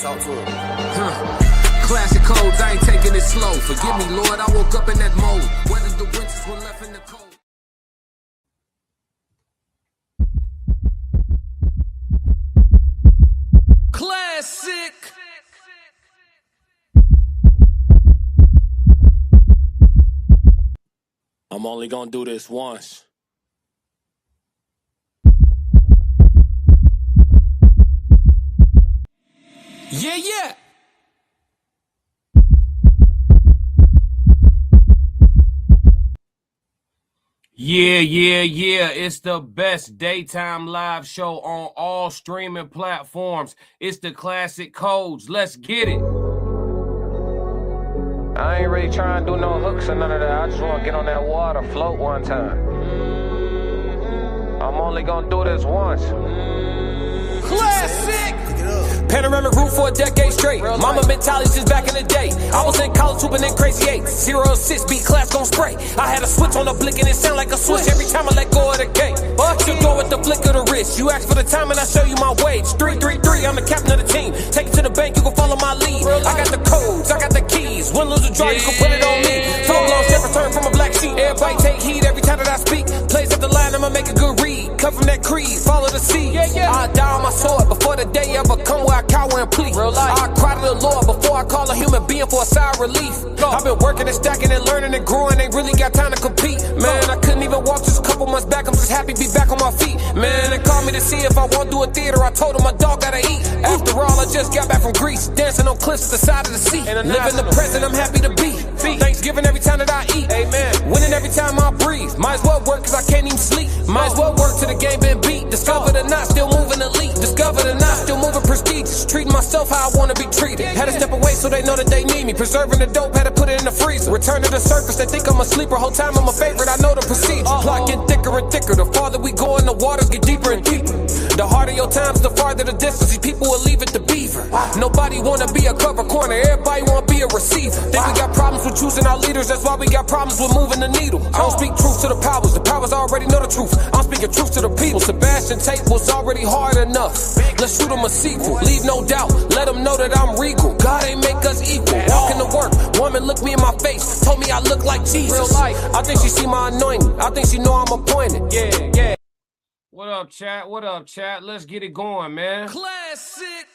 Talk to him. Classic codes, I ain't taking it slow. Forgive me, Lord, I woke up in that mode. Whether the winters were left in the cold. Classic. I'm only gonna do this once. Yeah, yeah. Yeah. It's the best daytime live show on all streaming platforms. It's the Classic Codes. Let's get it. I ain't really trying to do no hooks or none of that. I just want to get on that water, float one time. I'm only gonna do this once. Classic. Panoramic roof for a decade straight. Mama mentality since back in the day. I was in college hooping in crazy eights. 0 6 beat class gon' spray. I had a switch on the blick and it sound like a switch every time I let go of the gate. You go with the flick of the wrist. You ask for the time and I show you my wage. 3-3-3, I'm the captain of the team. Take it to the bank, you can follow my lead. I got the codes, I got the keys. Win, lose, or draw, you can put it on me. So long, step return from a black sheep. Everybody take heed every time that I speak. Plays at the line, I'ma make a good read. Cut from that creed, follow the seed. I die on my sword before the day ever come where I cower and plead. I cry to the Lord before I call a human being for a sigh of relief. I've been working and stacking and learning and growing, ain't really got time to compete. Man, I couldn't even walk just a couple months back, I'm just happy to be back on my feet. Man, they called me to see if I won't do a theater, I told them my dog gotta eat. After all, I just got back from Greece, dancing on cliffs at the side of the sea. Living the present, I'm happy to be. Thanksgiving every time that I eat. Amen. Winning every time I breathe. Might as well work cause I can't even sleep. Might as well work till the game been beat. Discovered or not, still moving elite. Discovered or not, still moving prestigious. Treating myself how I wanna be treated. Had to step away so they know that they need me. Preserving the dope, had to put it in the freezer. Return to the surface, they think I'm a sleeper. Whole time I'm a favorite, I know the procedure. Plot get thicker and thicker. The farther we go in, the waters get deeper and deeper. The harder your times, the farther the distance. These people will leave it to beaver. Nobody wanna be a cover corner, everybody wanna be a receiver. Think we got problems with choosing our leaders, that's why we got problems with moving the needle. I don't speak truth to the powers already know the truth. I'm speaking truth to the people. Sebastian Tate was already hard enough. Let's shoot him a sequel, leave no doubt. Let them know that I'm regal. God ain't make us equal. Walking to work, woman looked me in my face, told me I look like Jesus. I think she see my anointing, I think she know I'm appointed. Yeah. What up, chat? What up, chat? Let's get it going, man. Classic.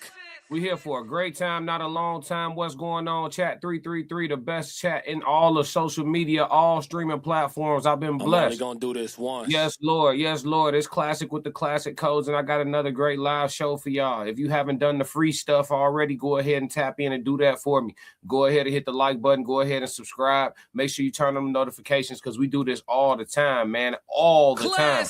We here for a great time, not a long time. What's going on? Chat 333, the best chat in all of social media, all streaming platforms. I've been blessed. I'm only gonna do this once. Yes, Lord. Yes, Lord. It's Classic with the Classic Codes, and I got another great live show for y'all. If you haven't done the free stuff already, go ahead and tap in and do that for me. Go ahead and hit the like button. Go ahead and subscribe. Make sure you turn on the notifications because we do this all the time, man. All the time.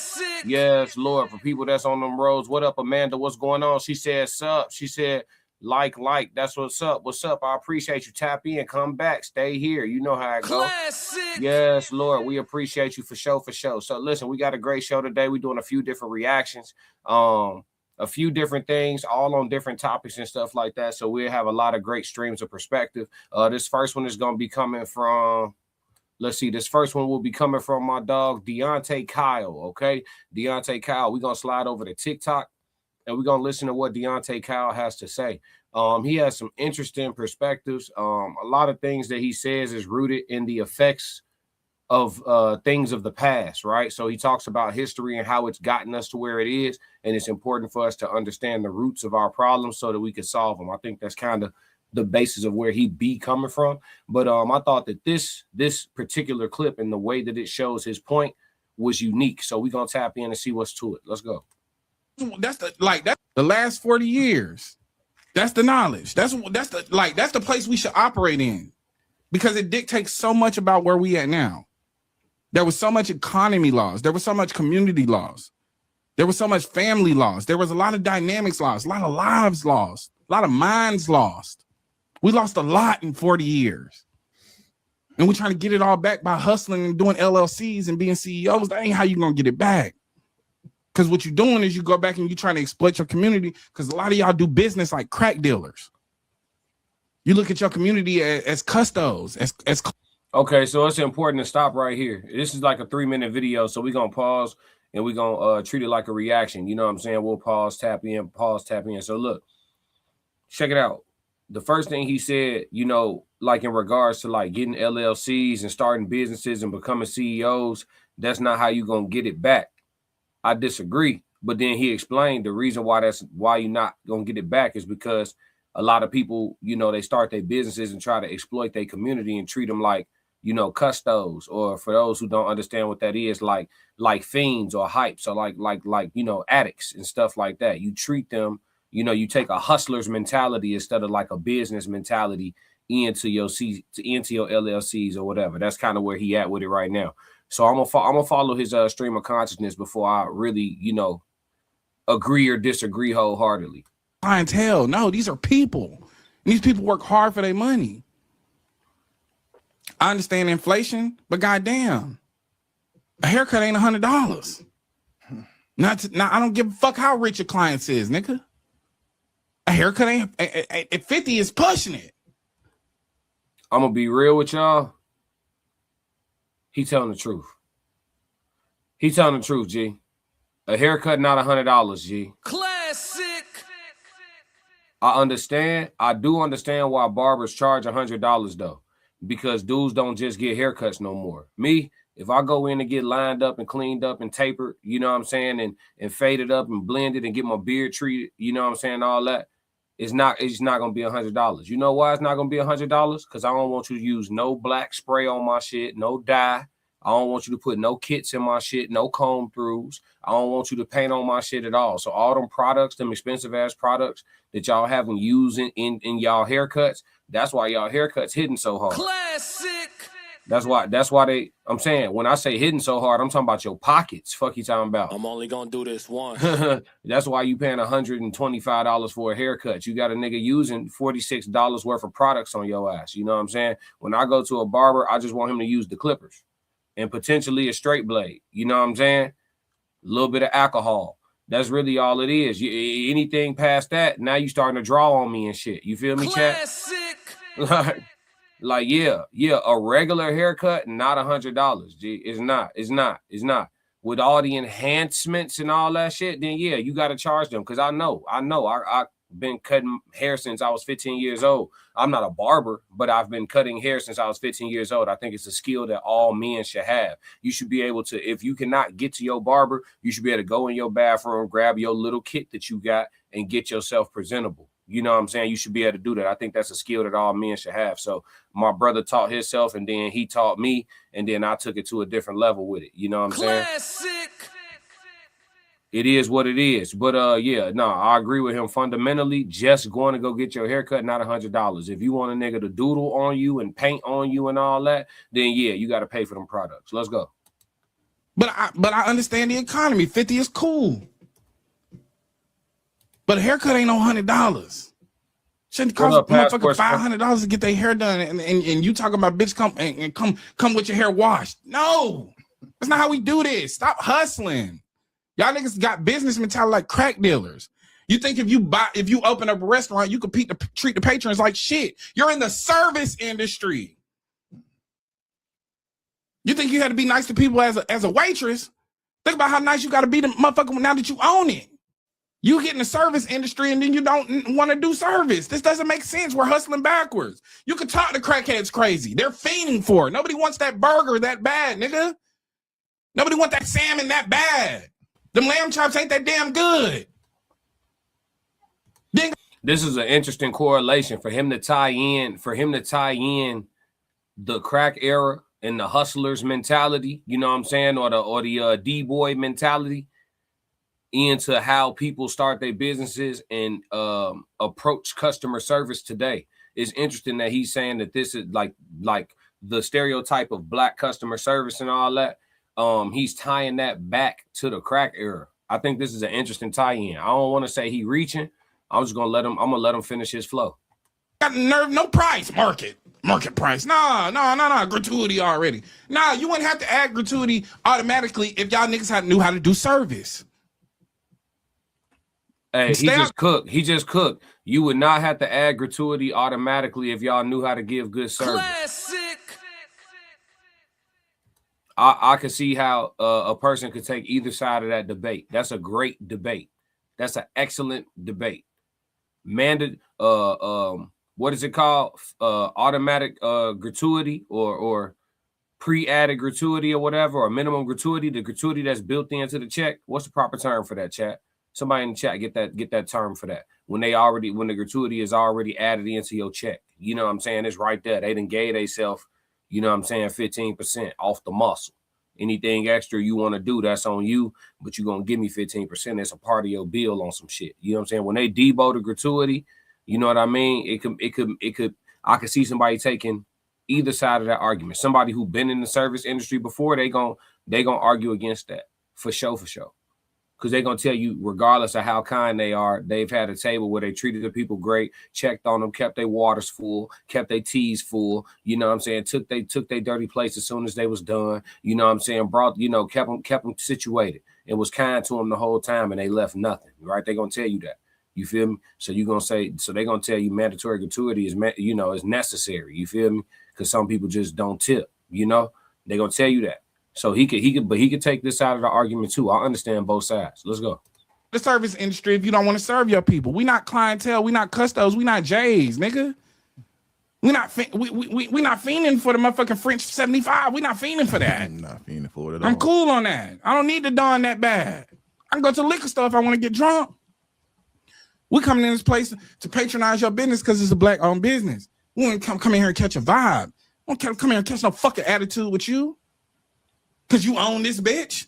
Yes, Lord. For people that's on them roads. What up, Amanda? What's going on? She said, sup. She said, like, that's what's up. What's up? I appreciate you. Tap in, come back, stay here. You know how it goes. Yes, Lord. We appreciate you for sure. So listen, we got a great show today. We're doing a few different reactions, a few different things, all on different topics and stuff like that. So we'll have a lot of great streams of perspective. This first one is going to be coming from, let's see, this first one will be coming from my dog, Deontay Kyle, okay? Deontay Kyle. We're going to slide over to TikTok. And we're going to listen to what Deontay Kyle has to say. He has some interesting perspectives. A lot of things that he says is rooted in the effects of things of the past, right? So he talks about history and how it's gotten us to where it is. And it's important for us to understand the roots of our problems so that we can solve them. I think that's kind of the basis of where he be coming from. But I thought that this particular clip and the way that it shows his point was unique. So we're going to tap in and see what's to it. Let's go. That's the last 40 years. That's the knowledge. That's the place we should operate in, because it dictates so much about where we at now. There was so much economy laws. There was so much community laws. There was so much family laws. There was a lot of dynamics lost, a lot of lives lost, a lot of minds lost. We lost a lot in 40 years. And we're trying to get it all back by hustling and doing LLCs and being CEOs. That ain't how you're going to get it back. Because what you're doing is you go back and you're trying to exploit your community, because a lot of y'all do business like crack dealers. You look at your community as custos. As Okay, so it's important to stop right here. This is like a 3-minute video, so we're going to pause and we're going to treat it like a reaction. You know what I'm saying? We'll pause, tap in. So look, check it out. the first thing he said, you know, like in regards to like getting LLCs and starting businesses and becoming CEOs, that's not how you gonna get it back. I disagree. But then he explained the reason why you're not gonna get it back is because a lot of people, you know, they start their businesses and try to exploit their community and treat them like, you know, custos, or for those who don't understand what that is, like fiends or hypes, or like you know, addicts and stuff like that. You treat them, you know, you take a hustler's mentality instead of like a business mentality into your LLCs or whatever. That's kind of where he at with it right now. So I'm gonna follow his stream of consciousness before I really, you know, agree or disagree wholeheartedly. Clientele. No, these are people. And these people work hard for their money. I understand inflation, but goddamn, a haircut ain't $100. Not I don't give a fuck how rich your client is, nigga. A haircut ain't at 50 is pushing it. I'm gonna be real with y'all. He telling the truth. He telling the truth, G. A haircut, not $100, G. Classic. I understand. I do understand why barbers charge $100 though, because dudes don't just get haircuts no more. Me, if I go in and get lined up and cleaned up and tapered, you know what I'm saying, and faded up and blended and get my beard treated, you know what I'm saying, all that, it's not gonna be $100. You know why it's not gonna be $100? Because I don't want you to use no black spray on my shit, no dye. I don't want you to put no kits in my shit, no comb throughs. I don't want you to paint on my shit at all. So all them products, them expensive ass products that y'all haven't using in y'all haircuts, that's why y'all haircuts hitting so hard. Classic. That's why I'm saying, when I say hitting so hard, I'm talking about your pockets. Fuck you talking about. I'm only gonna do this once. That's why you paying $125 for a haircut. You got a nigga using $46 worth of products on your ass. You know what I'm saying? When I go to a barber, I just want him to use the clippers and potentially a straight blade. You know what I'm saying? A little bit of alcohol. That's really all it is. Anything past that, now you starting to draw on me and shit. You feel me, Classic. chat? Like, yeah, a regular haircut, not $100. G, it's not. With all the enhancements and all that shit, then yeah, you got to charge them. Because I know. I've been cutting hair since I was 15 years old. I'm not a barber, but I've been cutting hair since I was 15 years old. I think it's a skill that all men should have. You should be able to, if you cannot get to your barber, you should be able to go in your bathroom, grab your little kit that you got, and get yourself presentable. You know what I'm saying? You should be able to do that. I think that's a skill that all men should have. So my brother taught himself, and then he taught me, and then I took it to a different level with it. You know what I'm saying? Classic. It is what it is. But yeah, no, I agree with him fundamentally. Just going to go get your haircut, not $100. If you want a nigga to doodle on you and paint on you and all that, then yeah, you got to pay for them products. Let's go. But I understand the economy. 50 is cool. But a haircut ain't no $100. Shouldn't cost motherfucker $500 to get their hair done, and you talking about bitch come with your hair washed. No, that's not how we do this. Stop hustling. Y'all niggas got business mentality like crack dealers. You think if you open up a restaurant, you compete to treat the patrons like shit. You're in the service industry. You think you had to be nice to people as a waitress? Think about how nice you got to be to motherfucker now that you own it. You get in the service industry and then you don't want to do service. This doesn't make sense. We're hustling backwards. You can talk to crackheads crazy. They're fiending for it. Nobody wants that burger that bad, nigga. Nobody wants that salmon that bad. Them lamb chops ain't that damn good. This is an interesting correlation for him to tie in the crack era and the hustlers mentality, you know what I'm saying, or the D-boy mentality into how people start their businesses and approach customer service today. It's interesting that he's saying that this is like the stereotype of black customer service and all that. He's tying that back to the crack era. I think this is an interesting tie-in. I don't want to say he reaching. I'm just gonna let him finish his flow. Got nerve, no price, market price. No, gratuity already. Nah, you wouldn't have to add gratuity automatically if y'all niggas knew how to do service. Hey, he just cooked. You would not have to add gratuity automatically if y'all knew how to give good service. Classic. I could see how a person could take either side of that debate. That's a great debate. That's an excellent debate. what is it called? Automatic gratuity or pre-added gratuity or whatever, or minimum gratuity, the gratuity that's built into the check. What's the proper term for that, chat? Somebody in the chat get that term for that. When the gratuity is already added into your check. You know what I'm saying? It's right there. They done gave themselves, you know what I'm saying, 15% off the muscle. Anything extra you want to do, that's on you, but you're going to give me 15%. It's a part of your bill on some shit. You know what I'm saying? When they debo the gratuity, you know what I mean? I could see somebody taking either side of that argument. Somebody who been in the service industry before, they gonna argue against that for sure. Because they're gonna tell you, regardless of how kind they are, they've had a table where they treated the people great, checked on them, kept their waters full, kept their teas full, you know what I'm saying, took their dirty plates as soon as they was done, you know what I'm saying, kept them situated and was kind to them the whole time, and they left nothing, right? They're gonna tell you that. You feel me? So they're gonna tell you mandatory gratuity is necessary. You feel me? Because some people just don't tip, you know, they're gonna tell you that. So he could take this out of the argument too. I understand both sides. Let's go. The service industry, if you don't want to serve your people, we not clientele, we not custos, we not J's, nigga. We not fiending for the motherfucking French 75. We not fiending for that. I'm not fiending for it at all. I'm cool on that. I don't need to don that bad. I can go to the liquor store if I want to get drunk. We coming in this place to patronize your business because it's a black-owned business. We want to come in here and catch a vibe. We don't come here and catch no fucking attitude with you. Because you own this bitch.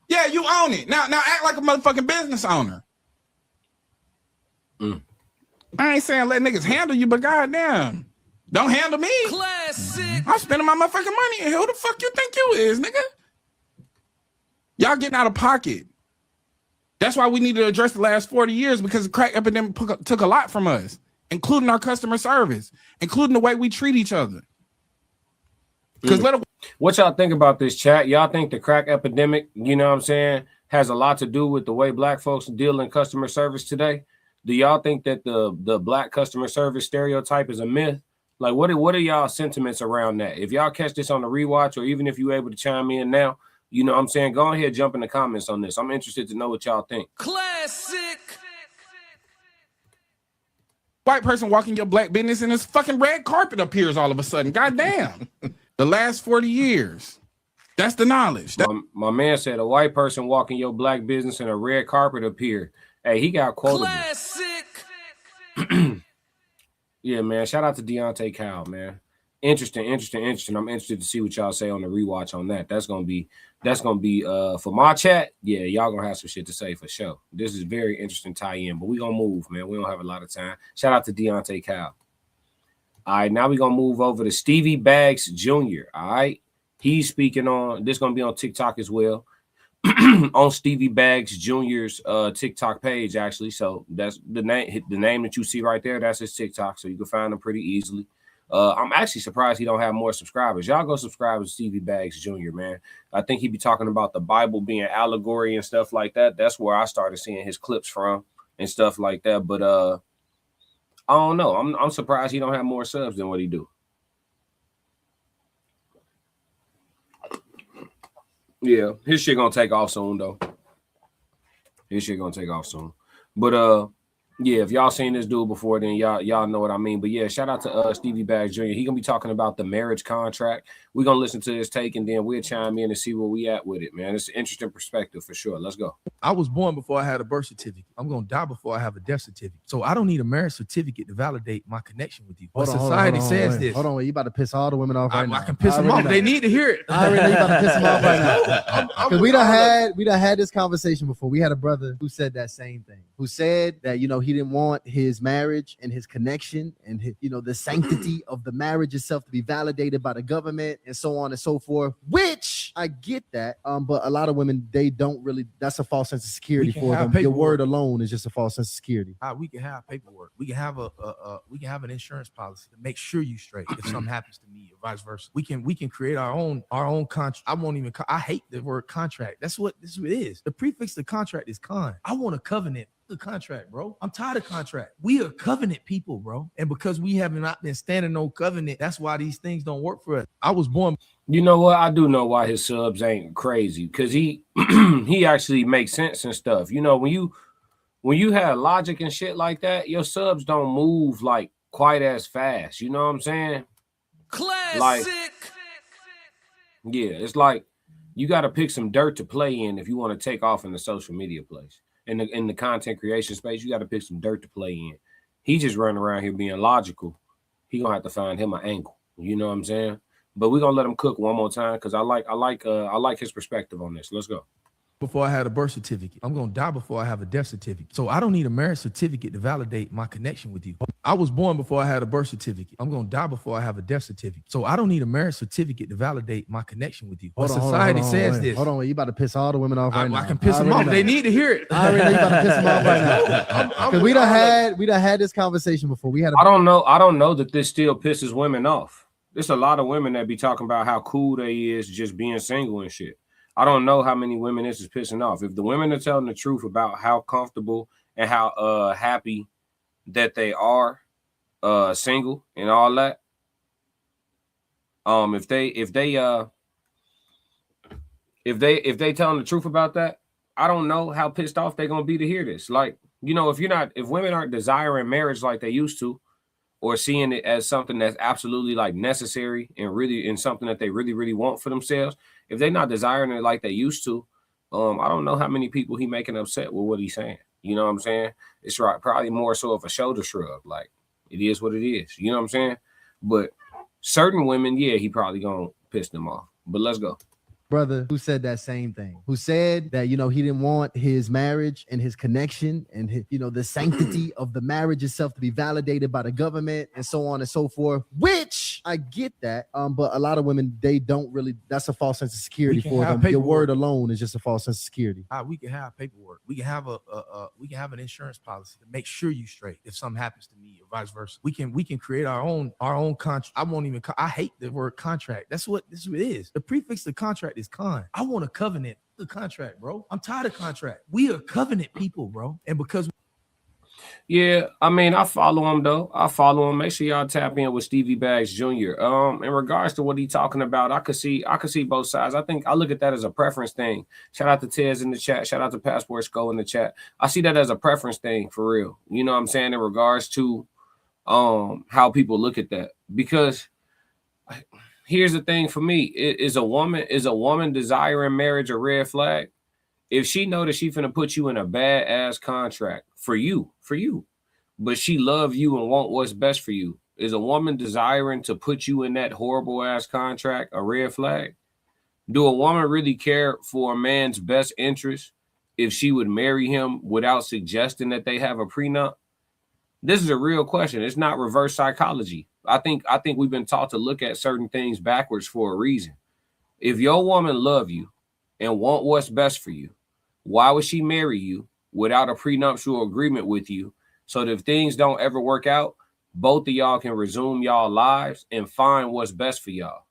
Yeah, you own it. Now act like a motherfucking business owner. I ain't saying let niggas handle you, but goddamn, don't handle me. Classic. I'm spending my motherfucking money, and who the fuck you think you is, nigga? Y'all getting out of pocket. That's why we need to address the last 40 years, because the crack epidemic took a lot from us, including our customer service, including the way we treat each other. What y'all think about this, chat? Y'all think the crack epidemic, you know what I'm saying, has a lot to do with the way black folks deal in customer service today? Do y'all think that the black customer service stereotype is a myth? Like, what are y'all sentiments around that? If y'all catch this on the rewatch, or even if you're able to chime in now, you know what I'm saying, go ahead, jump in the comments on this. I'm interested to know what y'all think. Classic. White person walking your black business and this fucking red carpet appears all of a sudden. Goddamn. The last 40 years. That's the knowledge. My man said a white person walking your black business and a red carpet appeared. Hey, he got quotable. Classic. Yeah, man. Shout out to Deontay Kyle, man. Interesting. I'm interested to see what y'all say on the rewatch on that. That's gonna be for my chat. Yeah, y'all gonna have some shit to say for sure. This is very interesting tie-in, but we gonna move, man. We don't have a lot of time. Shout out to Deontay Kyle. All right, now we're gonna move over to Stevie Baggs Jr. All right, he's speaking on this, gonna be on TikTok as well. On Stevie Baggs Jr.'s TikTok page, actually. So that's the name that you see right there. That's his TikTok, so you can find him pretty easily. I'm actually surprised he don't have more subscribers. Y'all go subscribe to Stevie Baggs Jr., man. I think he be talking about the Bible being allegory and stuff like that. That's where I started seeing his clips from and stuff like that. But I don't know. I'm surprised he don't have more subs than what he do. Yeah, his shit gonna take off soon though. But yeah, if y'all seen this dude before, then y'all know what I mean. But yeah, shout out to Stevie Baggs Jr. He gonna be talking about the marriage contract. We're gonna listen to his take, and then we'll chime in and see where we at with it, man. It's an interesting perspective for sure. Let's go. I was born before I had a birth certificate. I'm gonna die before I have a death certificate. So I don't need a marriage certificate to validate my connection with you. But society says this. Hold on, you about to piss all the women off right now. I can piss them off. They need to hear it. I already know you about to piss them off right now. Because we done had this conversation before. We had a brother who said that same thing. Who said that, you know, he didn't want his marriage and his connection and his, you know, the sanctity of the marriage itself to be validated by the government and so on and so forth, which I get that. But a lot of women, they don't really, that's a false sense of security for them. Your word alone is just a false sense of security. We can have paperwork. We can have an insurance policy to make sure you straight if something happens to me or vice versa. We can create our own contract. I hate the word contract. This is what it is. The prefix to contract is con. I want a covenant. The contract, bro. I'm tired of contract. We are covenant people, bro. And because we have not been standing no covenant, that's why these things don't work for us. I was born. You know what? I do know why his subs ain't crazy, because he he actually makes sense and stuff. You know, when you have logic and shit like that, your subs don't move like quite as fast. You know what I'm saying? Classic. Like, yeah, it's like you got to pick some dirt to play in if you want to take off in the social media place. In the content creation space, you got to pick some dirt to play in. He just running around here being logical. He gonna have to find him an angle. You know what I'm saying? But we're gonna let him cook one more time because I like his perspective on this. Let's go. Before I had a birth certificate. I'm gonna die before I have a death certificate. So I don't need a marriage certificate to validate my connection with you. I was born before I had a birth certificate. I'm gonna die before I have a death certificate. So I don't need a marriage certificate to validate my connection with you. Society says this. Hold on, you about to piss all the women off right now. I can piss them off. They need to hear it. I already know you about to piss them off right now. Because we done had this conversation before. I don't know that this still pisses women off. There's a lot of women that be talking about how cool they is just being single and shit. I don't know how many women this is pissing off. If the women are telling the truth about how comfortable and how happy that they are single and all that, if they telling the truth about that, I don't know how pissed off they're gonna be to hear this. Like, you know, if women aren't desiring marriage like they used to, or seeing it as something that's absolutely like necessary and really in something that they really, really want for themselves, if they're not desiring it like they used to, I don't know how many people he making upset with what he's saying. You know what I'm saying? It's right, probably more so of a shoulder shrug. Like, it is what it is. You know what I'm saying? But certain women, yeah, he probably gonna piss them off. But let's go. Brother who said that same thing, who said that, you know, he didn't want his marriage and his connection and his, you know, the sanctity of the marriage itself to be validated by the government and so on and so forth, which I get that. But a lot of women, they don't really, that's a false sense of security for them. Your word alone is just a false sense of security. We can have paperwork. We can have an insurance policy to make sure you straight if something happens to me or vice versa. We can create our own contract. I hate the word contract. This is what it is. The prefix to contract is con. I want a covenant. The contract, bro. I'm tired of contract. We are covenant people, bro. And because yeah, I mean, I follow him though. I follow him. Make sure y'all tap in with Stevie Baggs Jr. In regards to what he talking about, I could see both sides. I think I look at that as a preference thing. Shout out to Tez in the chat. Shout out to Passport Skull in the chat. I see that as a preference thing for real. You know what I'm saying? In regards to how people look at that. Because here's the thing for me: is a woman desiring marriage a red flag? If she know that she finna put you in a bad ass contract for you, but she love you and want what's best for you, is a woman desiring to put you in that horrible ass contract a red flag? Do a woman really care for a man's best interest if she would marry him without suggesting that they have a prenup? This is a real question. It's not reverse psychology. I think we've been taught to look at certain things backwards for a reason. If your woman love you and want what's best for you, why would she marry you without a prenuptial agreement with you so that if things don't ever work out, both of y'all can resume y'all lives and find what's best for y'all?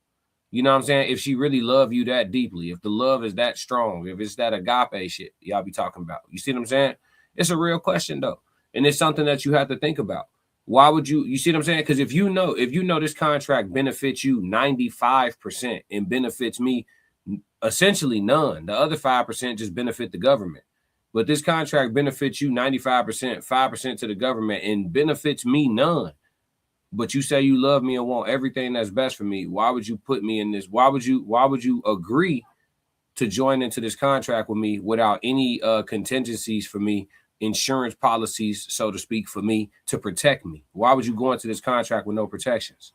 You know what I'm saying? If she really love you that deeply, if the love is that strong, if it's that agape shit y'all be talking about. You see what I'm saying? It's a real question though. And it's something that you have to think about. Why would you see what I'm saying? Because if you know this contract benefits you 95% and benefits me essentially none, the other 5% just benefit the government. But this contract benefits you 95%, 5% to the government, and benefits me none. But you say you love me and want everything that's best for me. Why would you put me in this? Why would you agree to join into this contract with me without any contingencies for me, insurance policies, so to speak, for me to protect me? Why would you go into this contract with no protections?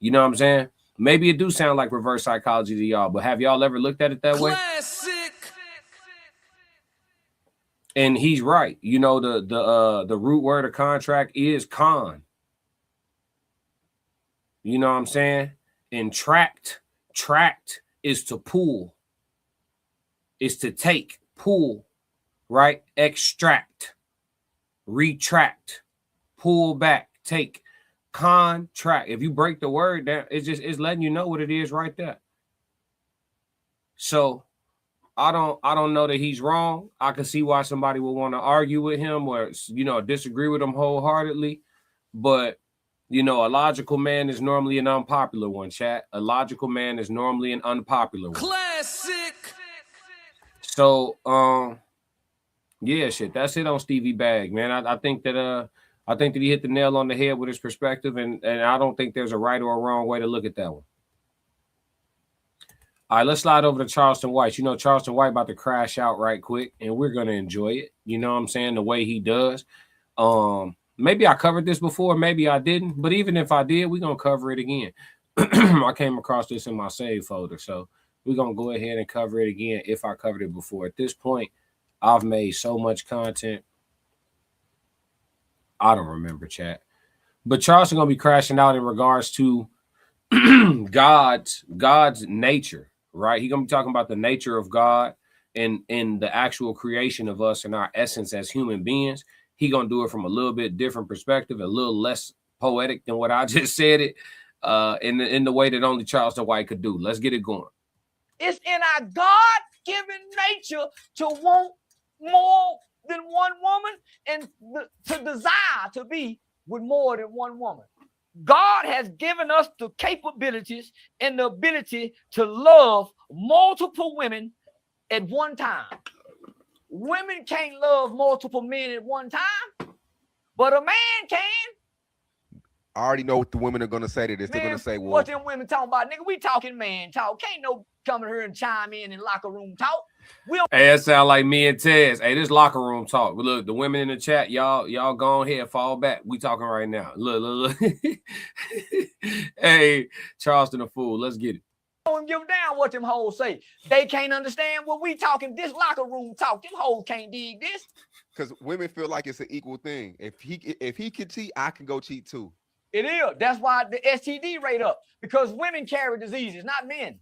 You know what I'm saying? Maybe it do sound like reverse psychology to y'all, but have y'all ever looked at it that way? Classic. And he's right. You know, the root word of contract is con. You know what I'm saying? And tract is to pull. Is to take, pull, right? Extract, retract, pull back, take. Contract. If you break the word down, it's letting you know what it is right there. So I don't know that he's wrong. I can see why somebody would want to argue with him or, you know, disagree with him wholeheartedly. But, you know, a logical man is normally an unpopular one, chat. A logical man is normally an unpopular one. Classic. So yeah, shit. That's it on Stevie Bag, man. I think that I think that he hit the nail on the head with his perspective, and I don't think there's a right or a wrong way to look at that one. All right, let's slide over to Charleston White. You know, Charleston White about to crash out right quick, and we're going to enjoy it. You know what I'm saying? The way he does. Maybe I covered this before, maybe I didn't, but even if I did, we're going to cover it again. I came across this in my save folder, so we're going to go ahead and cover it again if I covered it before. At this point, I've made so much content. I don't remember, chat. But Charleston going to be crashing out in regards to God's nature, right? He's going to be talking about the nature of God and the actual creation of us and our essence as human beings. He going to do it from a little bit different perspective, a little less poetic than what I just said it, in the way that only Charleston White could do. Let's get it going. It's in our God-given nature to want more than one woman and to desire to be with more than one woman. God has given us the capabilities and the ability to love multiple women at one time. Women can't love multiple men at one time, but a man can. I already know what the women are going to say to this. They're going to say, well, what them women talking about? Nigga, we talking man talk. Can't no coming here and chime in locker room talk. Hey, that sound like me and Tez. Hey, this locker room talk. But look, the women in the chat, y'all go ahead, fall back. We talking right now. Look. Hey, Charleston the fool. Let's get it. Don't give down what them hoes say. They can't understand what we talking. This locker room talk. Them hoes can't dig this. Because women feel like it's an equal thing. If he can cheat, I can go cheat too. It is. That's why the STD rate up. Because women carry diseases, not men.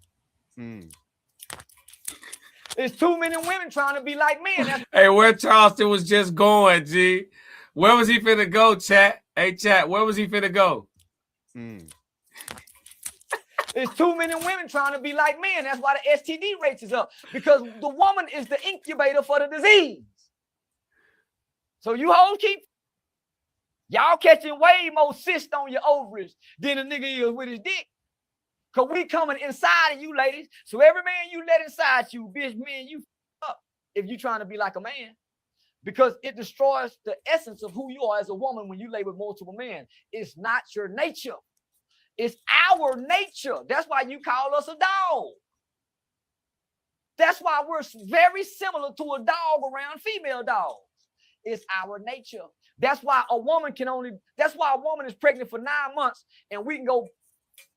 There's too many women trying to be like men. Hey, where Charleston was just going, G. Where was he finna go, chat? Hey, chat, where was he finna go? There's too many women trying to be like men. That's why the STD rates is up. Because the woman is the incubator for the disease. So you hoes keep... Y'all catching way more cyst on your ovaries than a nigga is with his dick. Because we coming inside of you, ladies. So every man you let inside you, bitch, man, you up if you trying to be like a man. Because it destroys the essence of who you are as a woman when you lay with multiple men. It's not your nature. It's our nature. That's why you call us a dog. That's why we're very similar to a dog around female dogs. It's our nature. That's why a woman is pregnant for 9 months and we can go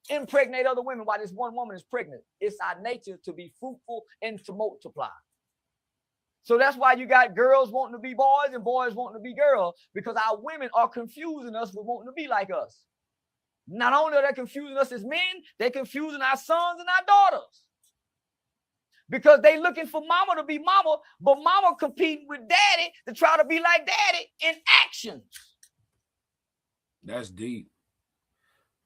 impregnate other women while this one woman is pregnant. It's our nature to be fruitful and to multiply. So that's why you got girls wanting to be boys and boys wanting to be girls, because our women are confusing us with wanting to be like us. Not only are they confusing us as men, they're confusing our sons and our daughters. Because they looking for mama to be mama, but mama competing with daddy to try to be like daddy in actions. That's deep.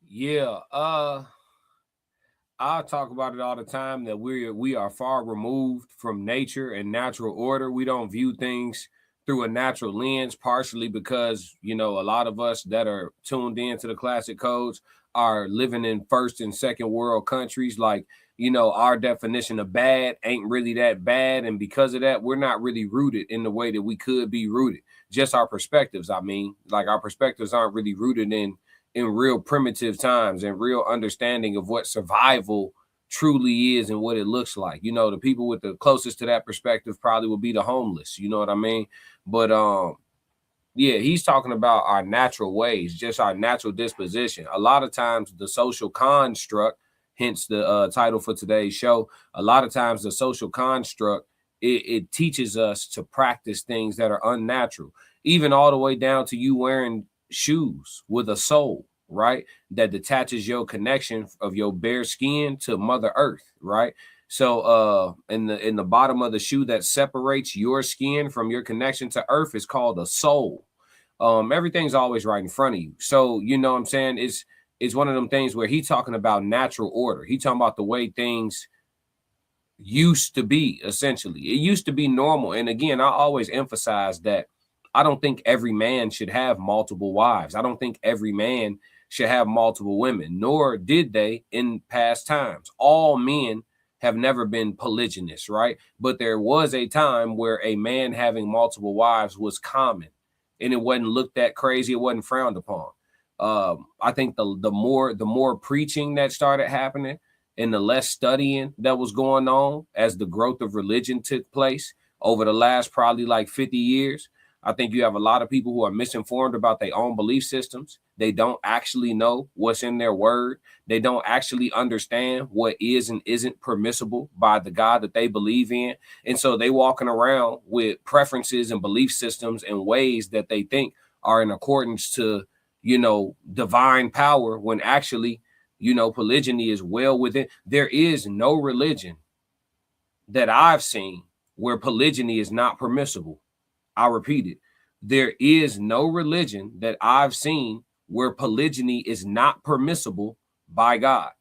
Yeah, I talk about it all the time that we are far removed from nature and natural order. We don't view things through a natural lens, partially because, you know, a lot of us that are tuned into the classic codes are living in first and second world countries. Like, you know, our definition of bad ain't really that bad. And because of that, we're not really rooted in the way that we could be rooted. Just our perspectives. I mean, like our perspectives aren't really rooted in real primitive times and real understanding of what survival truly is and what it looks like. You know, the people with the closest to that perspective probably will be the homeless. You know what I mean? But yeah, he's talking about our natural ways, just our natural disposition. A lot of times the social construct, hence the title for today's show, a lot of times the social construct, it teaches us to practice things that are unnatural, even all the way down to you wearing shoes with a sole, right, that detaches your connection of your bare skin to Mother Earth, right? So in the bottom of the shoe that separates your skin from your connection to Earth is called a sole. Everything's always right in front of you. So, you know what I'm saying? It's one of them things where he's talking about natural order. He's talking about the way things used to be, essentially. It used to be normal. And again, I always emphasize that I don't think every man should have multiple wives. I don't think every man should have multiple women, nor did they in past times. All men have never been polygynous, right? But there was a time where a man having multiple wives was common. and it wasn't looked at crazy. It wasn't frowned upon. I think the more preaching that started happening and the less studying that was going on as the growth of religion took place over the last probably like 50 years, I think you have a lot of people who are misinformed about their own belief systems. They don't actually know what's in their word. They don't actually understand what is and isn't permissible by the God that they believe in. And so they walking around with preferences and belief systems and ways that they think are in accordance to, you know, divine power, when actually, you know, polygyny is well within. There is no religion that I've seen where polygyny is not permissible. I'll repeat it. There is no religion that I've seen where polygyny is not permissible by God.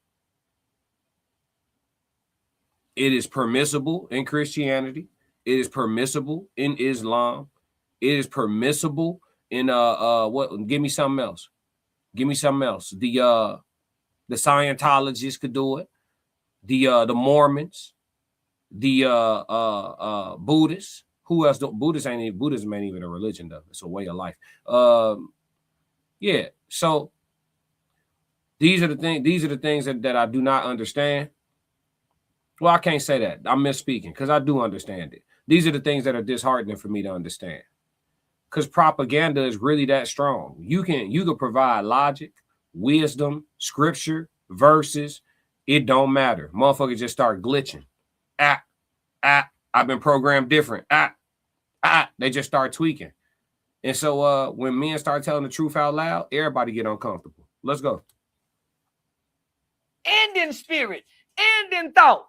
It is permissible in Christianity. It is permissible in Islam. It is permissible in what? Give me something else. Give me something else. The Scientologists could do it. The Mormons, the Buddhists. Who else? Buddhism ain't even a religion though. It's a way of life. Yeah. So these are the things. These are the things that I do not understand. Well, I can't say that. I'm misspeaking because I do understand it. These are the things that are disheartening for me to understand. Because propaganda is really that strong. You can provide logic, wisdom, scripture, verses. It don't matter. Motherfuckers just start glitching. I've been programmed different. They just start tweaking. And so when men start telling the truth out loud, everybody get uncomfortable. Let's go. And in spirit, and in thought.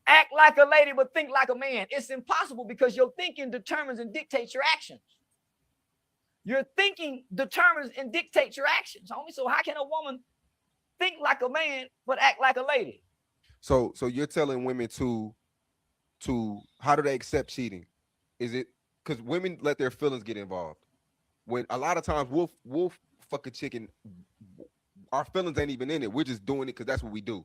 Act like a lady, but think like a man. It's impossible because your thinking determines and dictates your actions. Your thinking determines and dictates your actions, homie. So how can a woman think like a man but act like a lady? So you're telling women to how do they accept cheating? Is it because women let their feelings get involved? When a lot of times we'll fuck a chicken, our feelings ain't even in it. We're just doing it because that's what we do.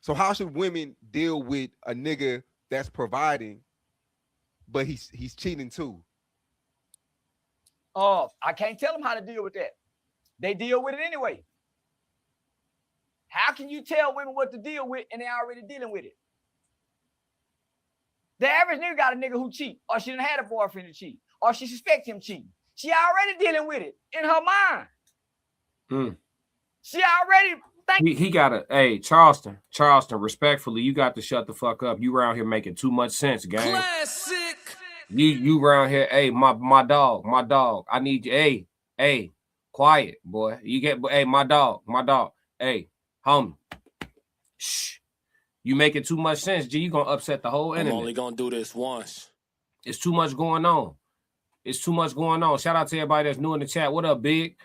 So how should women deal with a nigga that's providing, but he's cheating too? Oh, I can't tell them how to deal with that. They deal with it anyway. How can you tell women what to deal with and they're already dealing with it? The average nigga got a nigga who cheat, or she done had a boyfriend to cheat, or she suspects him cheating. She already dealing with it in her mind. She already he got a hey Charleston, respectfully, you got to shut the fuck up. You around here making too much sense, gang. Classic. You around here, hey, my dog. I need you. Hey, quiet, boy. You get hey, my dog. Hey, homie. Shh. You making too much sense, G. You gonna upset the whole internet. I'm only gonna do this once. It's too much going on. Shout out to everybody that's new in the chat. What up, Big?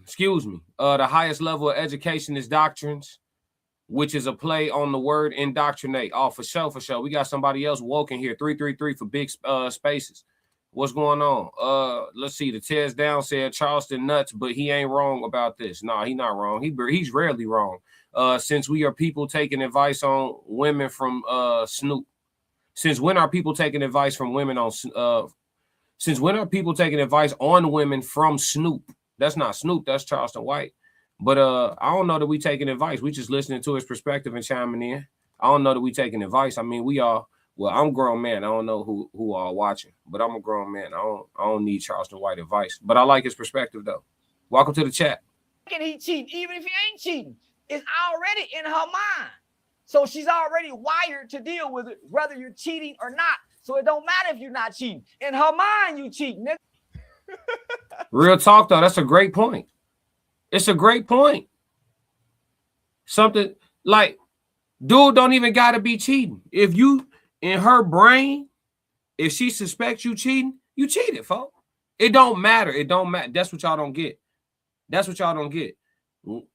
Excuse me. The highest level of education is doctrines, which is a play on the word indoctrinate. Oh, for sure. We got somebody else woke in here. 333 for big spaces. What's going on? Let's see. The Tez Down said Charleston nuts, but he ain't wrong about this. No, he's not wrong. He's rarely wrong. Since we are people taking advice on women from Snoop. Since when are people taking advice from women on since when are people taking advice on women from Snoop? That's not Snoop, that's Charleston White. But I don't know that we taking advice. We just listening to his perspective and chiming in. I don't know that we taking advice. I mean, we all, well, I'm a grown man. I don't know who are watching, but I'm a grown man. I don't need Charleston White advice. But I like his perspective though. Welcome to the chat. Can he cheat? Even if he ain't cheating, it's already in her mind. So she's already wired to deal with it, whether you're cheating or not. So it don't matter if you're not cheating. In her mind, you cheating. Real talk though, that's a great point. It's a great point. Something like, dude don't even gotta be cheating. If you in her brain, if she suspects you cheating, you cheated, folks. It don't matter. That's what y'all don't get.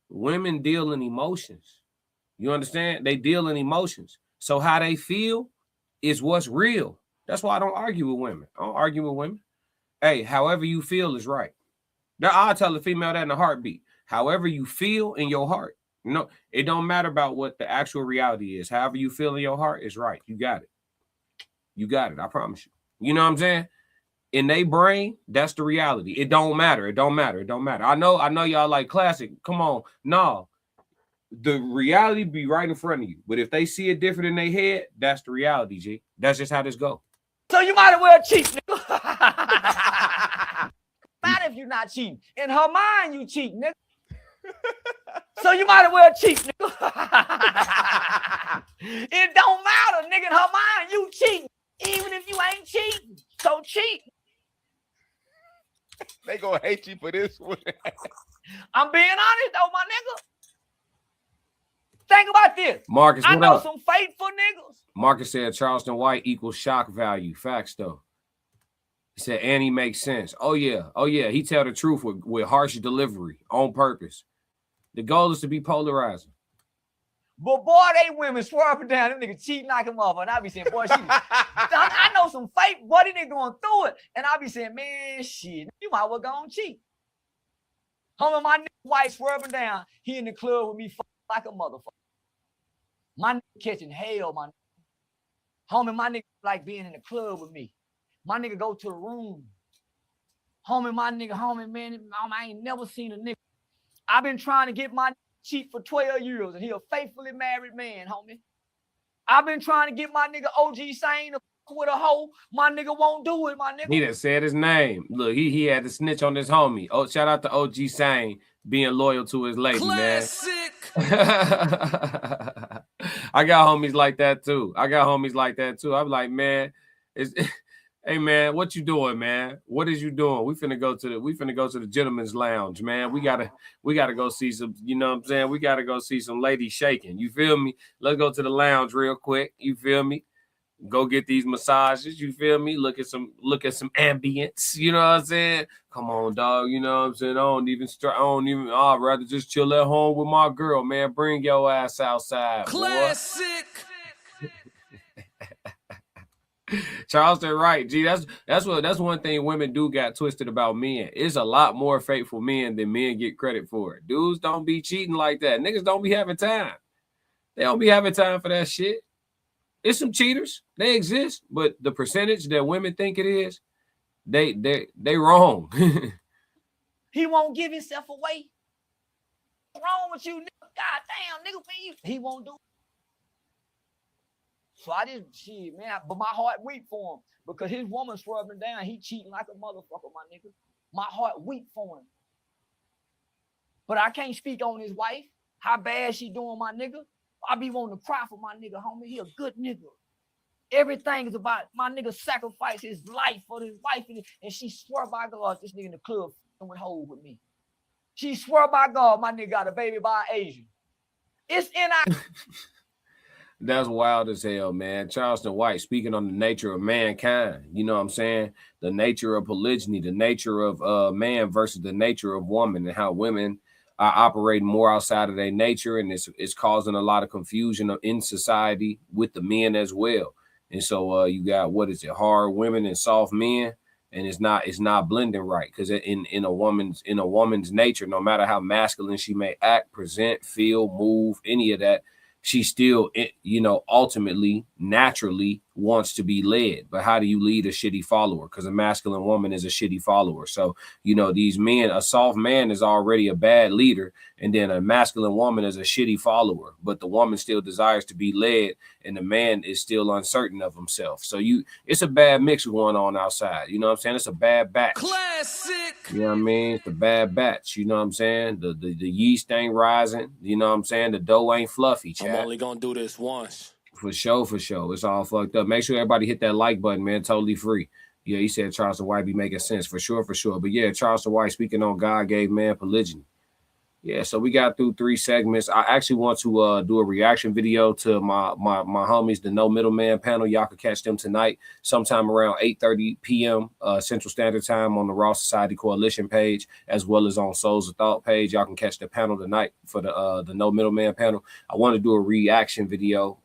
Women deal in emotions. You understand? They deal in emotions. So how they feel is what's real. That's why I don't argue with women. I don't argue with women. Hey, however you feel is right. Now, I'll tell a female that in a heartbeat. However you feel in your heart. No, it don't matter about what the actual reality is. However you feel in your heart is right. You got it. I promise you. You know what I'm saying? in their brain, that's the reality. It don't matter. It don't matter. It don't matter. I know y'all like classic. Come on. No. The reality be right in front of you. But if they see it different in their head, that's the reality, G. That's just how this go. So you might as well cheat, nigga. Not if you're not cheating. In her mind, you cheat, nigga. So you might as well cheat, nigga. It don't matter, nigga. In her mind, you cheating. Even if you ain't cheating. So cheat. They gonna hate you for this one. I'm being honest, though, my nigga. Think about this. Marcus, I what know up? some faithful niggas. Marcus said Charleston White equals shock value. Facts, though. He said, and he makes sense. Oh, yeah. Oh, yeah. He tell the truth with harsh delivery on purpose. The goal is to be polarizing. But boy, they women swear up and down. Them niggas cheating like a motherfucker. And I be saying, boy, I know some fake buddy niggas going through it. And I be saying, man, shit, you might well go and cheat. Homie, my nigga white swear up and down. He in the club with me like a motherfucker. My nigga catching hell, my nigga. Homie, my nigga like being in the club with me. My nigga go to the room. Homie, man, I ain't never seen a nigga. I've been trying to get my cheat for 12 years, and he a faithfully married man, homie. I've been trying to get my nigga OG Sane to with a hoe. My nigga won't do it, my nigga. He done said his name. Look, he had to snitch on his homie. Oh, shout out to OG Sane being loyal to his lady, classic. Man. I got homies like that too. I'm like, man, hey man, what you doing, man? What is you doing? We finna go to the gentleman's lounge, man. We gotta go see some, you know what I'm saying? We gotta go see some ladies shaking. You feel me? Let's go to the lounge real quick. You feel me? Go get these massages. You feel me? Look at some ambience. You know what I'm saying? Come on, dog. You know what I'm saying? I'd rather just chill at home with my girl, man. Bring your ass outside. Classic. Charleston, right? Gee, that's one thing women do got twisted about men. It's a lot more faithful men than men get credit for. Dudes don't be cheating like that. Niggas don't be having time. They don't be having time for that shit. It's some cheaters. They exist, but the percentage that women think it is, they wrong. He won't give himself away. What's wrong with you, nigga? God damn, nigga, he won't do it. So I just, shit, man, but my heart weak for him because his woman swerving down. He cheating like a motherfucker, my nigga. My heart weak for him. But I can't speak on his wife. How bad she doing, my nigga? I be wanting to cry for my nigga, homie. He a good nigga. Everything is about my nigga sacrifice his life for his wife. And she swear by God, this nigga in the club went hold with me. She swear by God, my nigga got a baby by an Asian. It's in our... That's wild as hell, man. Charleston White speaking on the nature of mankind. You know what I'm saying? The nature of polygyny, the nature of man versus the nature of woman, and how women are operating more outside of their nature, and it's causing a lot of confusion in society with the men as well. And so you got, what is it, hard women and soft men, and it's not blending right, because in a woman's nature, no matter how masculine she may act, present, feel, move, any of that, she still, you know, ultimately, naturally wants to be led. But how do you lead a shitty follower? Because a masculine woman is a shitty follower. So, you know, these men, a soft man is already a bad leader, and then a masculine woman is a shitty follower. But the woman still desires to be led, and the man is still uncertain of himself. So it's a bad mix going on outside. You know what I'm saying? It's a bad batch. Classic. You know what I mean? It's a bad batch. You know what I'm saying? The yeast ain't rising. You know what I'm saying? The dough ain't fluffy, chat. I'm only gonna do this once. For sure. It's all fucked up. Make sure everybody hit that like button, man. Totally free. Yeah, he said Charleston White be making sense. For sure. But yeah, Charleston White speaking on God gave man polygyny. Yeah, so we got through 3 segments. I actually want to do a reaction video to my homies, the No Middleman panel. Y'all can catch them tonight sometime around 8:30 p.m. Central Standard Time on the Raw Society Coalition page, as well as on Souls of Thought page. Y'all can catch the panel tonight for the No Middleman panel. I want to do a reaction video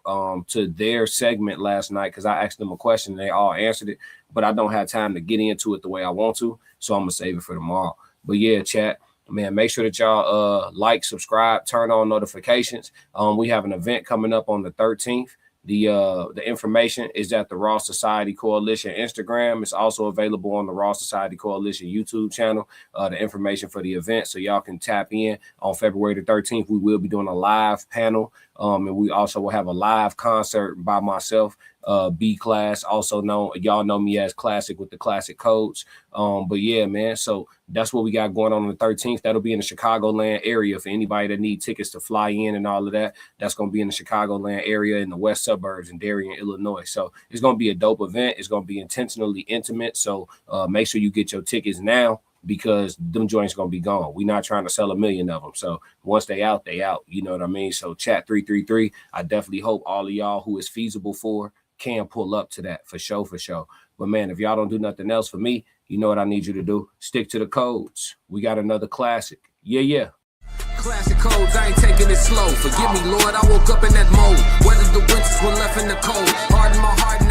to their segment last night because I asked them a question and they all answered it, but I don't have time to get into it the way I want to, so I'm going to save it for tomorrow. But yeah, chat. Man, make sure that y'all like, subscribe, turn on notifications. We have an event coming up on the 13th The information is at the Raw Society Coalition Instagram. It's also available on the Raw Society Coalition YouTube channel. The information for the event, so y'all can tap in on February the 13th. We will be doing a live panel, and we also will have a live concert by myself, B Class, also known, y'all know me as Classic with the Classic Codes. But yeah, man, so that's what we got going on the 13th. That'll be in the Chicagoland area for anybody that need tickets to fly in and all of that. That's going to be in the Chicagoland area in the west suburbs in Darien, Illinois. So it's going to be a dope event. It's going to be intentionally intimate. So make sure you get your tickets now, because them joints going to be gone. We're not trying to sell 1 million of them. So once they out, they out. You know what I mean? So chat 333. I definitely hope all of y'all who is feasible for can pull up to that for sure, for sure. But man, if y'all don't do nothing else for me, you know what I need you to do? Stick to the codes. We got another classic. Yeah. Classic codes, I ain't taking it slow. Forgive me, Lord, I woke up in that mode. Weathered the winters when left in the cold. Hardened my heart.